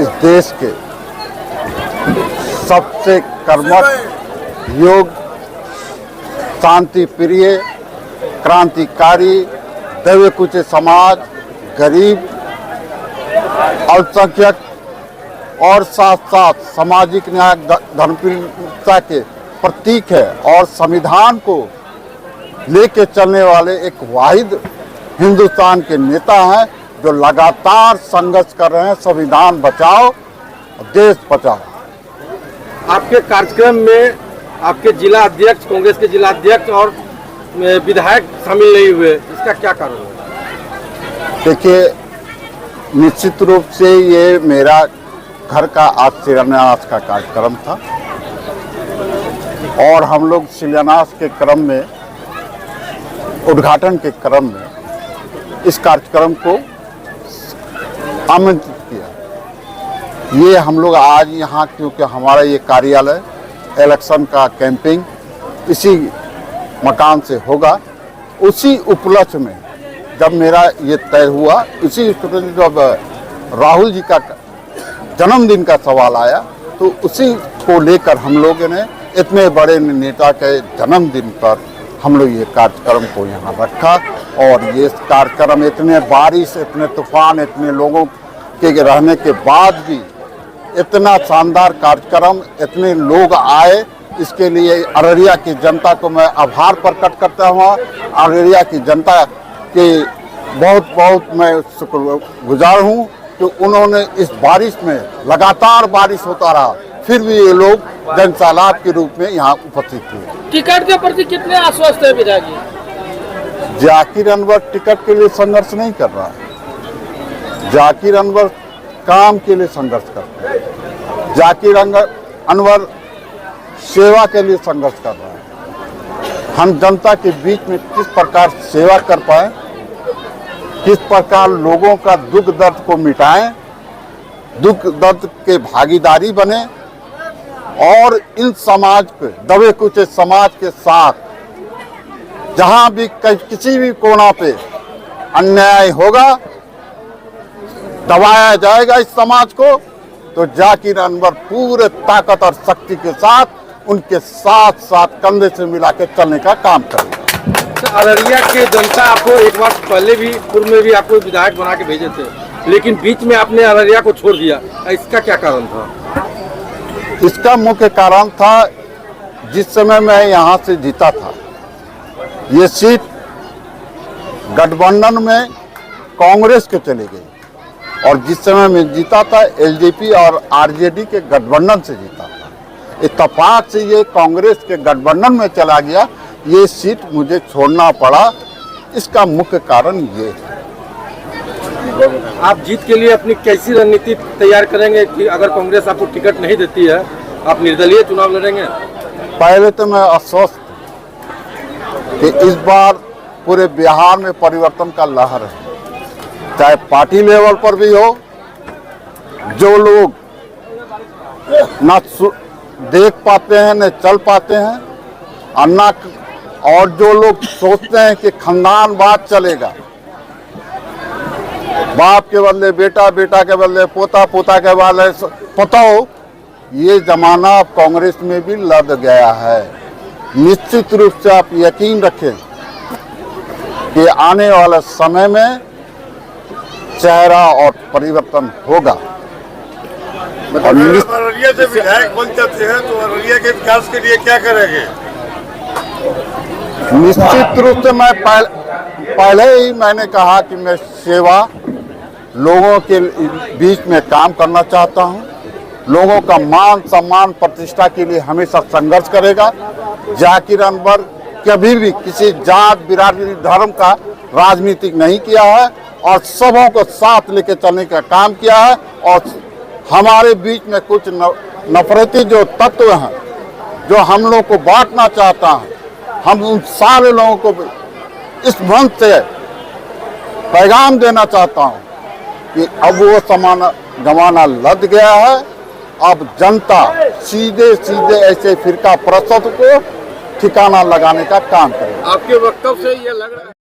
इस देश के सबसे कर्मठ, योग्य, शांति प्रिय, क्रांतिकारी, दैव कुचे समाज, गरीब, अल्पसंख्यक और साथ साथ सामाजिक न्याय धर्मप्रियता के प्रतीक है और संविधान को लेके चलने वाले एक वाहिद हिंदुस्तान के नेता हैं जो लगातार संघर्ष कर रहे हैं संविधान बचाओ देश बचाओ। आपके कार्यक्रम में आपके जिला अध्यक्ष, कांग्रेस के जिला अध्यक्ष और विधायक शामिल नहीं हुए, इसका क्या कारण है? देखिए, निश्चित रूप से ये मेरा घर का आज शिलान्यास का कार्यक्रम था और हम लोग शिलान्यास के क्रम में, उद्घाटन के क्रम में इस कार्यक्रम को आमंत्रित किया। ये हम लोग आज यहाँ, क्योंकि हमारा ये कार्यालय इलेक्शन का कैंपिंग इसी मकान से होगा, उसी उपलक्ष्य में जब मेरा ये तय हुआ, इसी उपलक्ष्य में जब राहुल जी का जन्मदिन का सवाल आया तो उसी को लेकर हम लोगों ने इतने बड़े नेता के जन्मदिन पर हम लोग ये कार्यक्रम को यहाँ रखा और ये कार्यक्रम इतने बारिश, इतने तूफान, इतने लोगों के रहने के बाद भी इतना शानदार कार्यक्रम, इतने लोग आए, इसके लिए अररिया की जनता को मैं आभार प्रकट करता हूँ। अररिया की जनता के बहुत बहुत मैं शुक्रगुजार हूँ कि उन्होंने इस बारिश में, लगातार बारिश होता रहा, फिर भी ये लोग जनसैलाब के रूप में यहाँ उपस्थित हुए। टिकट के प्रति कितने आश्वस्त है विधायक जी? जाकिर अनवर टिकट के लिए संघर्ष नहीं कर रहा है, जाकिर अनवर काम के लिए संघर्ष करते हैं। जाकिर अनवर सेवा के लिए संघर्ष कर रहा है। हम जनता के बीच में किस प्रकार सेवा कर पाए, किस प्रकार लोगों का दुख दर्द को मिटाएं, दुख दर्द के भागीदारी बने और इन समाज के दबे कुचे समाज के साथ जहां भी किसी भी कोना पे अन्याय होगा, दबाया जाएगा इस समाज को, तो जाकिर अनवर पूरे ताकत और शक्ति के साथ उनके साथ साथ कंधे से मिला के चलने का काम करेगा। अररिया के जनता आपको एक बार पहले भी, पूर्व में भी आपको विधायक बना के भेजे थे, लेकिन बीच में आपने अररिया को छोड़ दिया, इसका क्या कारण था? इसका मुख्य कारण था, जिस समय मैं यहाँ से जीता था, ये सीट गठबंधन में कांग्रेस के चली गई और जिस समय मैं जीता था एलजेपी और आरजेडी के गठबंधन से जीता था। इत्तेफाक से ये कांग्रेस के गठबंधन में चला गया, ये सीट मुझे छोड़ना पड़ा। इसका मुख्य कारण ये है। आप जीत के लिए अपनी कैसी रणनीति तैयार करेंगे कि अगर कांग्रेस आपको टिकट नहीं देती है, आप निर्दलीय चुनाव लड़ेंगे? पहले तो मैं आश्वस्त कि इस बार पूरे बिहार में परिवर्तन का लहर है, चाहे पार्टी लेवल पर भी हो, जो लोग न देख पाते हैं न चल पाते हैं और जो लोग सोचते हैं कि खानदानवाद चलेगा, बाप के बदले बेटा, बेटा के बदले पोता, पोता के बदले पतोह, ये जमाना अब कांग्रेस में भी लद गया है। निश्चित रूप से आप यकीन रखें कि आने वाले समय में चेहरा और परिवर्तन होगा। अररिया से विधायक बन जाते हैं तो अररिया के विकास के लिए क्या करेंगे? निश्चित रूप से मैं पहले ही मैंने कहा कि मैं सेवा, लोगों के बीच में काम करना चाहता हूं, लोगों का मान सम्मान प्रतिष्ठा के लिए हमेशा संघर्ष करेगा। जाकिर अनवर कभी भी किसी जात बिरादरी धर्म का राजनीतिक नहीं किया है और सबों को साथ लेके चलने का काम किया है और हमारे बीच में कुछ नफरती जो तत्व हैं, जो हम लोग को बांटना चाहता है, हम उन सारे लोगों को इस मंच से पैगाम देना चाहता हूं कि अब वो जमाना लद गया है। अब जनता सीधे सीधे ऐसे फिरका प्रस्तुत को ठिकाना लगाने का काम करे। आपके वक्तव्य से ये लग रहा है।